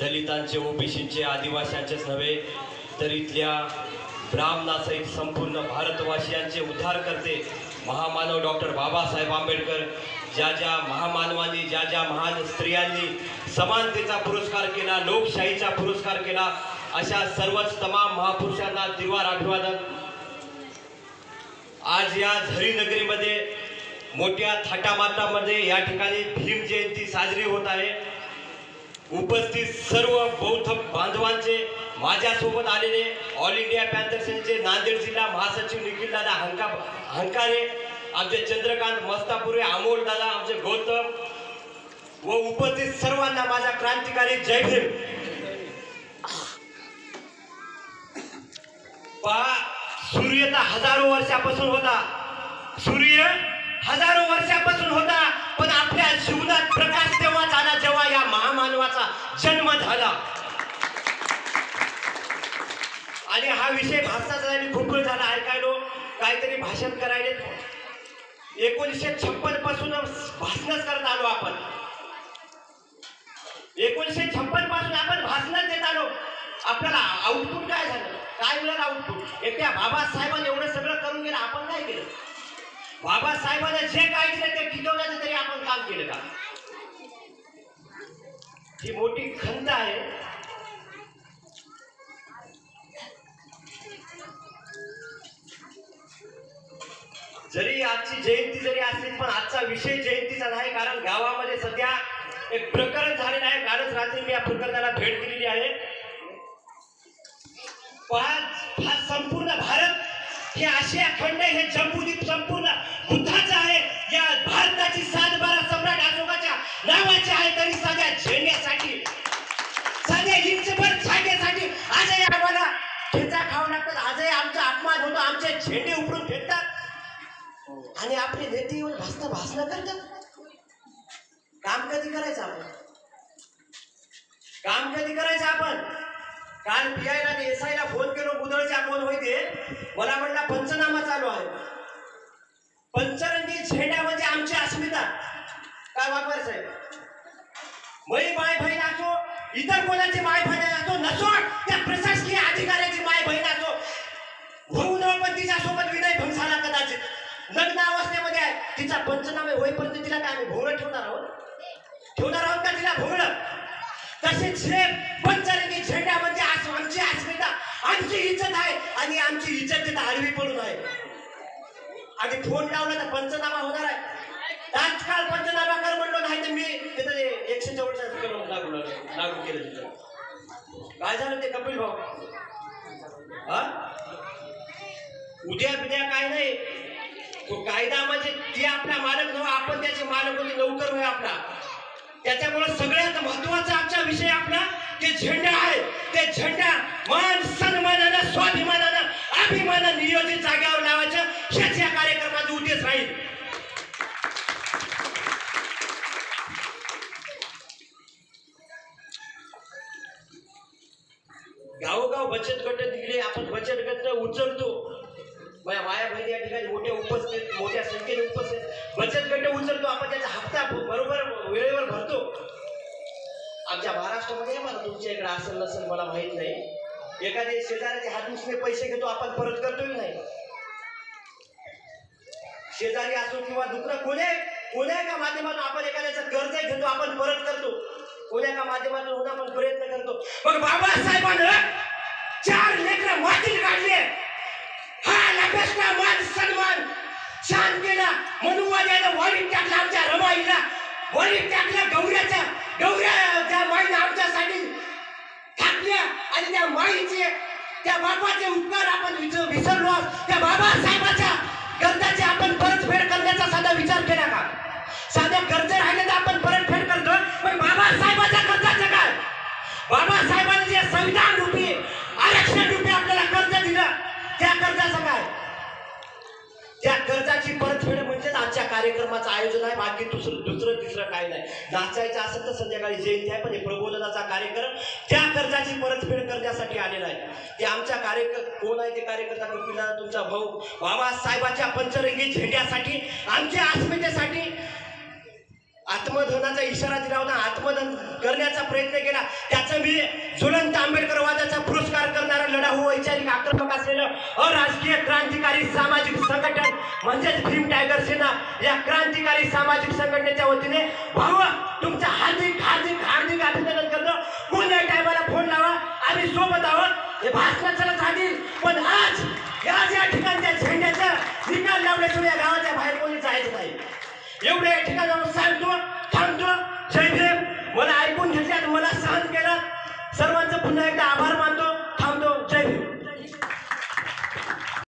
दलितांचे, ओबीसींचे, आदिवासींचेच नव्हे तर इथल्या ब्राह्मणासहित संपूर्ण भारतवासियांचे उद्धार करते महामानव डॉक्टर बाबासाहेब आंबेडकर, ज्या ज्या महामानवांनी, ज्या ज्या महान स्त्रियांनी समानतेचा पुरस्कार केला, लोकशाहीचा पुरस्कार केला, अशा सर्वच तमाम महापुरुषांना दिवार अभिवादन। आज या झरी नगरीमध्ये मोठ्या थाटामाटामध्ये या ठिकाणी भीम जयंती साजरी होत आहे। उपस्थित सर्व बौद्ध बांधवांचे, माझ्यासोबत आलेले ऑल इंडिया पॅन्थर सेनेचे नांदेड जिल्हा महासचिव निखिल दादा हंकारे, आमचे चंद्रकांत मस्तापुरे, अमोल दादा, आमचे गौतम व उपस्थित सर्वांना माझा क्रांतिकारी जय भीम। पहा, सूर्य तर हजारो वर्षापासून होता, सूर्य हजारो वर्षापासून होता, पण आपल्या जीवनात प्रकाश तेव्हा झाला जेव्हा या महामानवाचा जन्म झाला। आणि हा विषय भाषणाचा आणि खूप वेळ झाला ऐकायलो, काहीतरी भाषण करायले। 1956 पासून भाषणच करत आलो आपण, 1956 पासून आपण भाषणच देत आलो। आपल्याला आउटपुट काय झालं, काय मिळालं आउटपुट? एकट्या बाबासाहेबांनी एवढं सगळं करून गेलं, आपण काय केलं? बाबासाहेबांनी जे काय केलं ते टिकवण्याचं तरी आपण काम केलं का? ही मोठी खंत आहे। जरी आजची जयंती जरी असली पण आजचा विषय जयंतीचा नाही, कारण गावामध्ये सध्या एक प्रकरण झालेलं आहे। कालच रात्री मी या प्रकरणाला भेट दिलेली आहे। हा संपूर्ण भारत, हे आशिया खंड, हे जम्बूद्वीप संपूर्ण बुद्धाचा आहे। या भारताची 7-12 सम्राट अशोकाच्या नावाचे आहे, तरी साध्या झेंड्यासाठी, साध्या इंचभर जागेसाठी आजही आम्हाला ठेचा खावं लागतात, आजही आमचा अपमान होतो, आमचे झेंडे उपडून फेकतात आणि आपले नेते येऊन भाषण करतात। काम कधी करायचं आपण? काम कधी करायचं आपण? काल पीआयला आणि एसआयला फोन केलो, बुदळच्या कोण होते, मला म्हणला पंचनामा चालू आहे। पंचरंगी झेंडा म्हणजे आमची अस्मिता काय वापर साहेब? मै माय बहीण असो, इतर कोणाची माय बहीण असो, नसो त्या प्रशासकीय अधिकाऱ्याची माय बहीण असो, होऊ न पण तिच्यासोबत विनयभंग झाला कदाचित, लग्न अवस्थेमध्ये आहे, तिचा पंचनामे होईपर्यंत तिला काय आम्ही भोंगळं ठेवणार आहोत का तिला भोंगळं? तसेच हे पंचरंगी झेंडा म्हणजे आमची अस्मिता, आमची इज्जत आहे आणि आमची इज्जत तिथं आडवी पडून आहे। आणि फोन लावला तर पंचनामा होणार आहे, तात्काळ पंचनामा कर म्हणलो, नाही तर मी तिथं 144 लागू केलं तिथं। काय झालं ते कपिल भाऊ? उद्या काय नाही, तो कायदा म्हणजे ती आपला मालक नव्हे, आपण त्याचे मालक म्हणजे नौकर होय आपला। त्याच्यामुळे सगळ्यात महत्वाचा आजचा विषय आपला ते झेंडा आहे। ते झेंडा मान सन्मानानं, स्वाभिमानानं, अभिमानानं नियोजित जागेवर लावायचं, हेच या कार्यक्रमाचा उद्देश राहील। गावोगाव बचत गट निघले, आपण बचत गट उचलतो, माया बहिणी या ठिकाणी मोठ्या संख्येने उपस्थित, बचत गट उचलतो आपण, त्याचा हप्ता बरोबर वेळेवर भरतो। आमच्या महाराष्ट्रामध्ये मला तुमच्या इकडे असेल नसेल मला माहित नाही, एखाद्या शेजाऱ्याचे हात उसने पैसे घेतो, आपण परत करतोय नाही? शेजारी असो किंवा दुसरं कोण्या का माध्यमातून आपण एखाद्याचं कर्ज घेतो, आपण परत करतो, कोण्या का माध्यमातून होऊन आपण प्रयत्न करतो। मग बाबासाहेबांना 4 लेकरं मातीत काढले, हा लपेसला मान सन्मान शान केला, मनुवाद्यानं वारीत टाकला, आमच्या रमाईला वारीत टाकलं, गौऱ्या त्या माईने आमच्यासाठी टाकल्या आणि त्या माईचे, त्या बापाचे उपकार आपण विसरलो। त्या बाबासाहेबाच्या कर्जाची आपण परतफेड करण्याचा साधा विचार केला का? साध्या कर्ज राहिले तर आपण परतफेड करतो, पण बाबासाहेबाच्या कर्जाचं काय? बाबासाहेबांनी जे संविधान रूपी, आरक्षण रूपी आपल्याला कर्ज दिलं, त्या कर्जाचं काय? त्या कर्जाची परतफेड म्हणजे आजच्या कार्यक्रमाचं आयोजन आहे, बाकी दुसरं तिसरं काय नाही। नाचायचं असेल तर संध्याकाळी जयंती आहे, पण हे प्रबोधनाचा कार्यक्रम त्या कर्जाची परतफेड करण्यासाठी आलेला आहे। ते आमच्या कोण आहे ते कार्यकर्ता? कपिला, तुमचा भाऊ, बाबासाहेबाच्या पंचरंगी झेंड्यासाठी, आमच्या अस्मितेसाठी आत्मदहनाचा इशारा दिला होता, आत्मदहन करण्याचा प्रयत्न केला. त्याचं मी ज्वलंत आंबेडकरवादाचा पुरस्कार करणारा लढाऊ वैचारिक आक्रमक असलेलं अराजकीय क्रांतिकारी सामाजिक संघटन म्हणजेच भीम टायगर सेना या क्रांतिकारी सामाजिक संघटनेच्या वतीने भाऊ तुमचं हार्दिक हार्दिक हार्दिक अभिनंदन करतो. कोणत्या टायमाला फोन लावा, आम्ही सोबत आहोत. हे भाषणाला चालेल, पण आज या ठिकाणच्या झेंड्याचा निकाल लावल्याशिवाय या गावाच्या बाहेर कोणी जायचं नाही. एवढ्या ठिकाणावर सांगतो.